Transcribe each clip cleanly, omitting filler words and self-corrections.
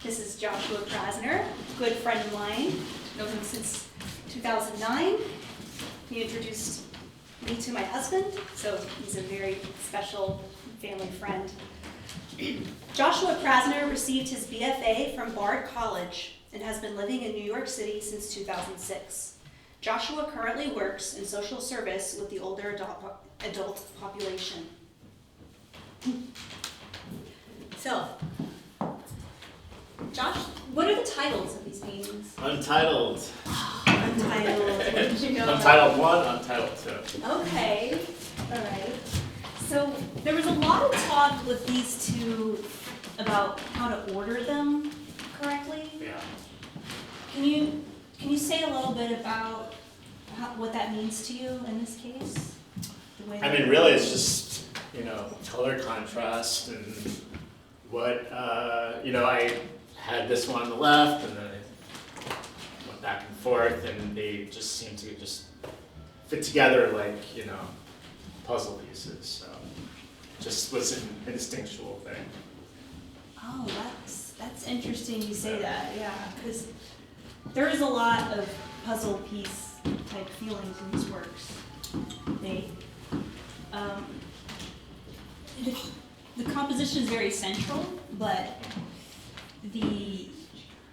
This is Joshua Krasner, good friend of mine. Known him since 2009. He introduced me to my husband, so he's a very special family friend. Joshua Krasner received his BFA from Bard College and has been living in New York City since 2006. Joshua currently works in social service with the older adult population. So, Josh, what are the titles of these paintings? Untitled. Untitled. What did you know? Untitled 1, Untitled 2. Okay, all right. So there was a lot of talk with these two about how to order them correctly. Yeah. Can you say a little bit about what that means to you in this case? I mean, really, it's just, color contrast and what, I had this one on the left and then I went back and forth and they just seem to just fit together like, puzzle pieces. So just was an instinctual thing. Oh, that's interesting you say that, yeah, because there is a lot of puzzle piece type feelings in these works. The composition is very central, but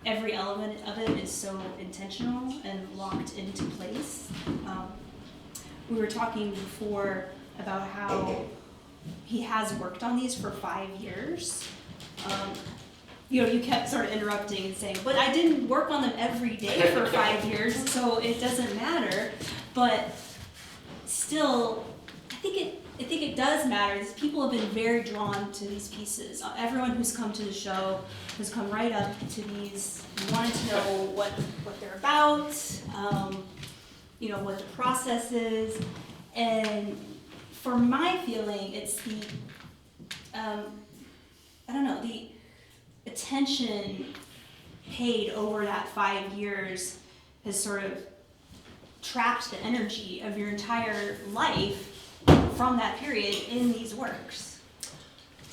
every element of it is so intentional and locked into place. We were talking before about how he has worked on these for 5 years. You kept sort of interrupting and saying, but I didn't work on them every day for 5 years, so it doesn't matter. But still, I think it does matter. People have been very drawn to these pieces. Everyone who's come to the show has come right up to these, wanted to know what they're about, what the process is. And for my feeling, it's the attention paid over that 5 years has sort of trapped the energy of your entire life from that period in these works.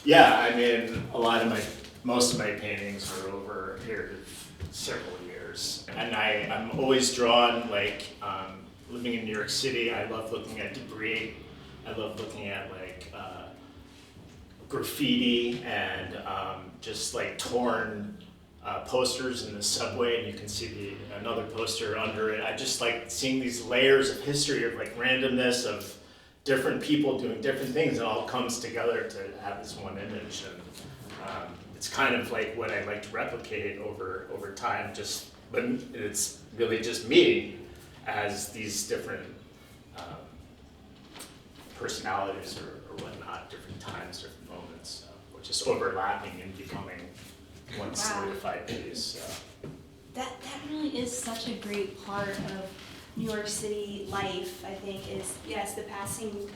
Yeah, I mean, most of my paintings are over a period of several years. And I'm always drawn, living in New York City, I love looking at debris. I love looking at graffiti and just torn posters in the subway, and you can see another poster under it. I just like seeing these layers of history of randomness of different people doing different things, and it all comes together to have this one image. And it's kind of like what I like to replicate over time. But it's really just me as these different personalities or whatnot, different times, different moments, which is overlapping and becoming one solidified piece. So. That really is such a great part of New York City life, I think, is, yes, the passing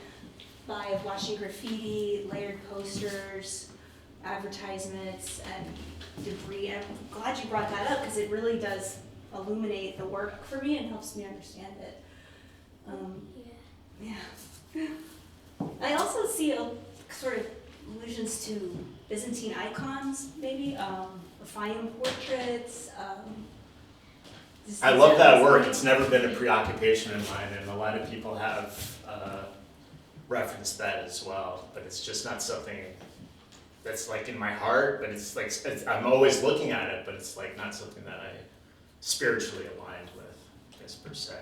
by of watching graffiti, layered posters, advertisements, and debris. And I'm glad you brought that up because it really does illuminate the work for me and helps me understand it. Yeah. I also see sort of allusions to Byzantine icons, maybe, Fayum portraits. I love that work. It's never been a preoccupation of mine, and a lot of people have referenced that as well. But it's just not something that's in my heart. But it's I'm always looking at it, but it's not something that I spiritually aligned with, I guess, per se.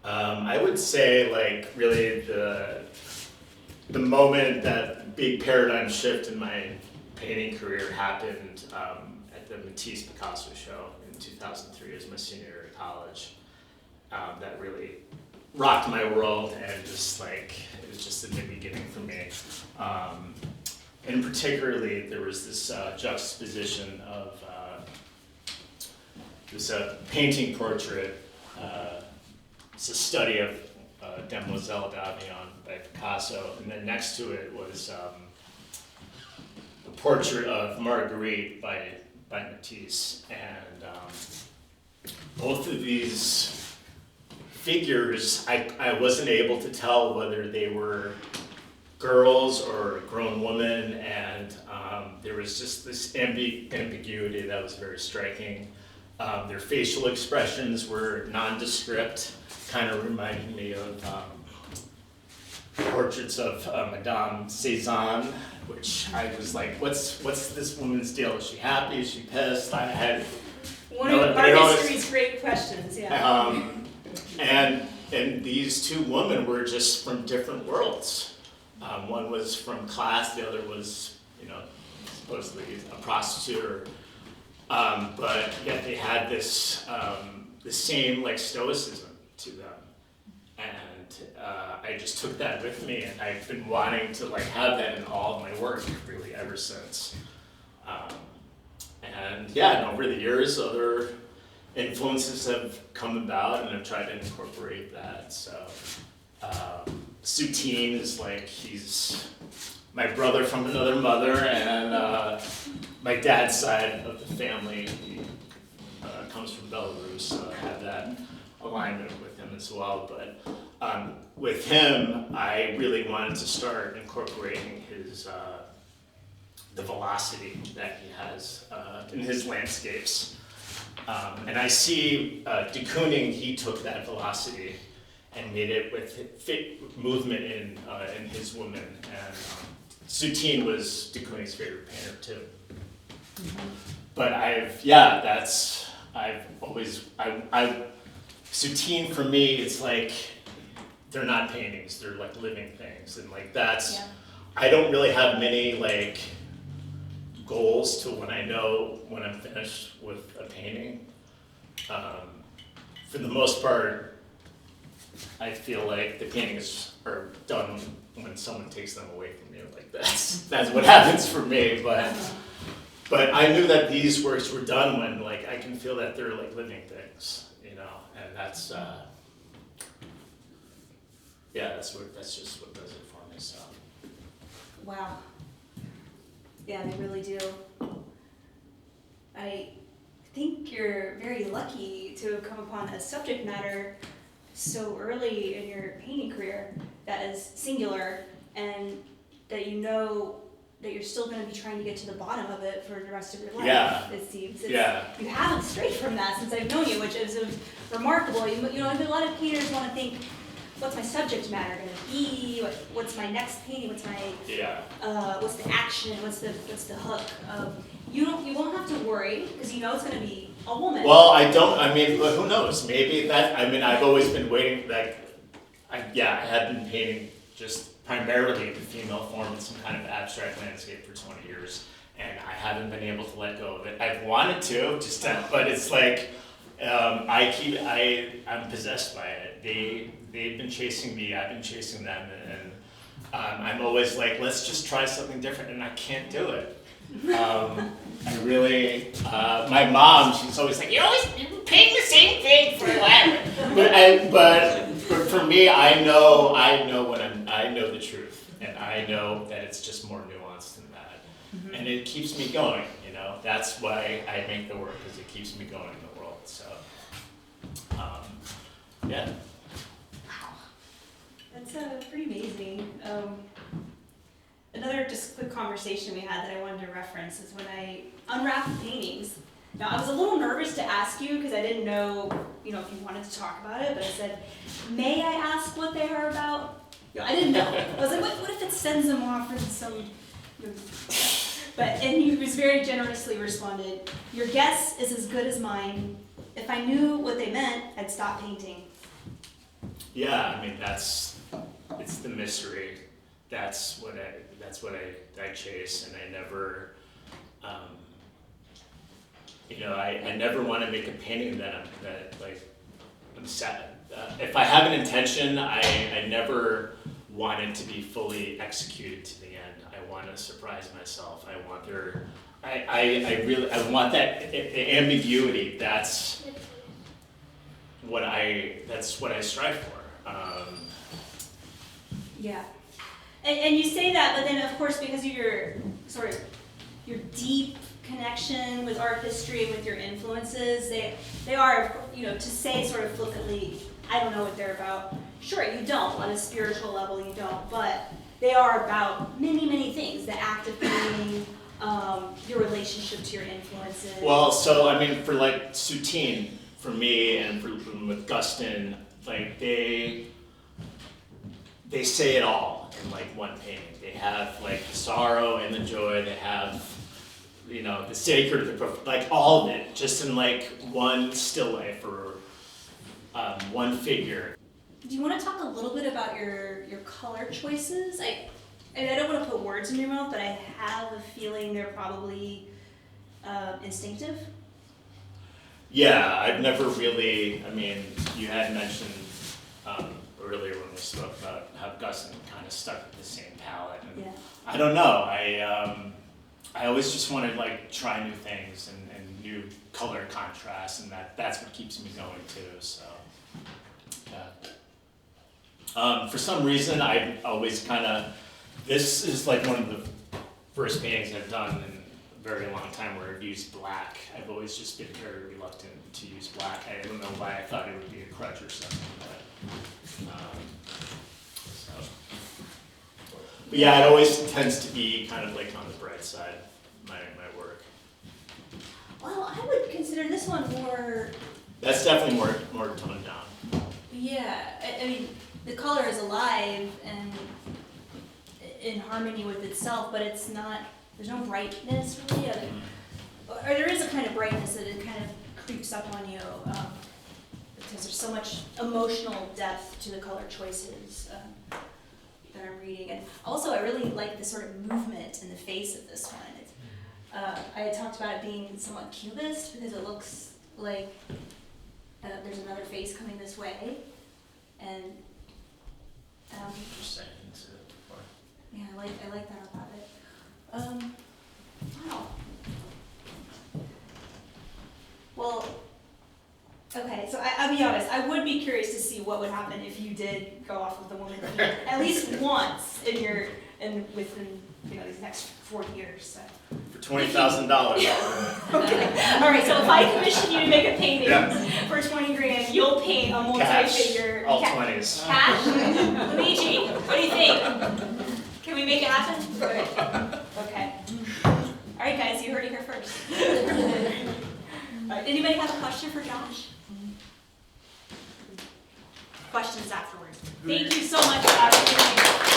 I would say really the moment that big paradigm shift in my painting career happened at the Matisse Picasso show in 2003 as my senior year of college. That really rocked my world, and just it was just a new beginning for me. And particularly there was this juxtaposition of this painting portrait. It's a study of Demoiselle d'Avignon by Picasso, and then next to it was a portrait of Marguerite by Matisse. And both of these figures, I wasn't able to tell whether they were girls or a grown woman, and there was just this ambiguity that was very striking. Their facial expressions were nondescript, kind of reminding me of portraits of Madame Cézanne, which I was like, what's this woman's deal? Is she happy? Is she pissed? I had one of our history's great questions, yeah. And these two women were just from different worlds. One was from class, the other was, supposedly a prostitute. But yet they had this the same like stoicism to them, and I just took that with me, and I've been wanting to like have that in all of my work really ever since. And over the years, other influences have come about, and I've tried to incorporate that. So Soutine is like, he's my brother from another mother, and my dad's side of the family, he comes from Belarus, so I have that alignment with him as well. But with him, I really wanted to start incorporating his the velocity that he has in his landscapes. And I see de Kooning, he took that velocity and made it with fit movement in his women. And Soutine was de Kooning's favorite painter too. Mm-hmm. But Soutine for me, it's like, they're not paintings, they're like living things. And like I don't really have many like goals to when I know when I'm finished with a painting. For the most part, I feel like the paintings are done when someone takes them away from you. Like that's what happens for me. But I knew that these works were done when like I can feel that they're like living things, and that's that's just what does it for me. So. Wow. Yeah, they really do. I think you're very lucky to have come upon a subject matter so early in your painting career that is singular, and that that you're still going to be trying to get to the bottom of it for the rest of your life. Yeah. It seems. You haven't strayed from that since I've known you, which is remarkable. A lot of painters want to think, what's my subject matter going to be? What's my next painting? What's the action? What's the hook? You won't have to worry because it's going to be a woman. Well, I don't. I mean, who knows? Maybe that. I mean, I've always been waiting. I had been painting just primarily the female form in some kind of abstract landscape for 20 years, and I haven't been able to let go of it. I've wanted to, but it's like I'm possessed by it. They've been chasing me. I've been chasing them, and I'm always like, let's just try something different, and I can't do it. I really, my mom, she's always like, you're painting the same thing forever. But for me, I know the truth, and I know that it's just more nuanced than that, and it keeps me going. That's why I make the work, because it keeps me going in the world. So, yeah. Wow, that's pretty amazing. Another just quick conversation we had that I wanted to reference is when I unwrapped the paintings. Now, I was a little nervous to ask you because I didn't know, if you wanted to talk about it, but I said, may I ask what they are about? I didn't know. I was like, what if it sends them off in some... and he was very generously responded, your guess is as good as mine. If I knew what they meant, I'd stop painting. Yeah, I mean, it's the mystery. That's what I chase, and I never, I never want to make a painting that I'm sad. If I have an intention, I never want it to be fully executed to the end. I want to surprise myself. I want I want that the ambiguity. That's what I strive for. Yeah. And you say that, but then of course because of your deep connection with art history and with your influences, they are, to say sort of flippantly, I don't know what they're about. Sure, you don't. On a spiritual level, you don't. But they are about many, many things. The act of painting, your relationship to your influences. Well, so I mean, for like Soutine, for me, and with Gustin, like they say it all in like one painting. They have like the sorrow and the joy. They have, you know, the sacred, the like all of it, just in like one still life or one figure. Do you want to talk a little bit about your color choices? I don't want to put words in your mouth, but I have a feeling they're probably instinctive. Yeah, I've never really, I mean, you had mentioned earlier when we spoke about how Gustin kind of stuck with the same palette. And Yeah. I don't know, I always just want to like try new things and new color contrasts, and that's what keeps me going too, so, yeah. For some reason, I always kind of, this is like one of the first paintings I've done in a very long time where I've used black. I've always just been very reluctant to use black. I don't know why I thought it would be a crutch or something, but yeah, it always tends to be kind of like on the bright side, my work. Well, I would consider this one more. That's definitely more toned down. Yeah, I mean, the color is alive and in harmony with itself, but it's not. There's no brightness really. Or there is a kind of brightness that it kind of creeps up on you because there's so much emotional depth to the color choices that I'm reading. And also, I really like the sort of movement in the face of this one. I had talked about it being somewhat cubist because it looks like there's another face coming this way, and Interesting. yeah, I like that about it. Wow. Well, okay, so I'll be honest, I would be curious to see what would happen if you did go off with the woman at least once within these next 40 years. So. For $20,000. Okay. All right. So if I commission you to make a painting for $20,000, you'll paint a multi-figure. All 20s. Cash. Luigi, what do you think? Can we make it happen? Okay. All right, guys. You heard it here first. All right, anybody have a question for Josh? Questions afterwards. Thank you so much, Josh.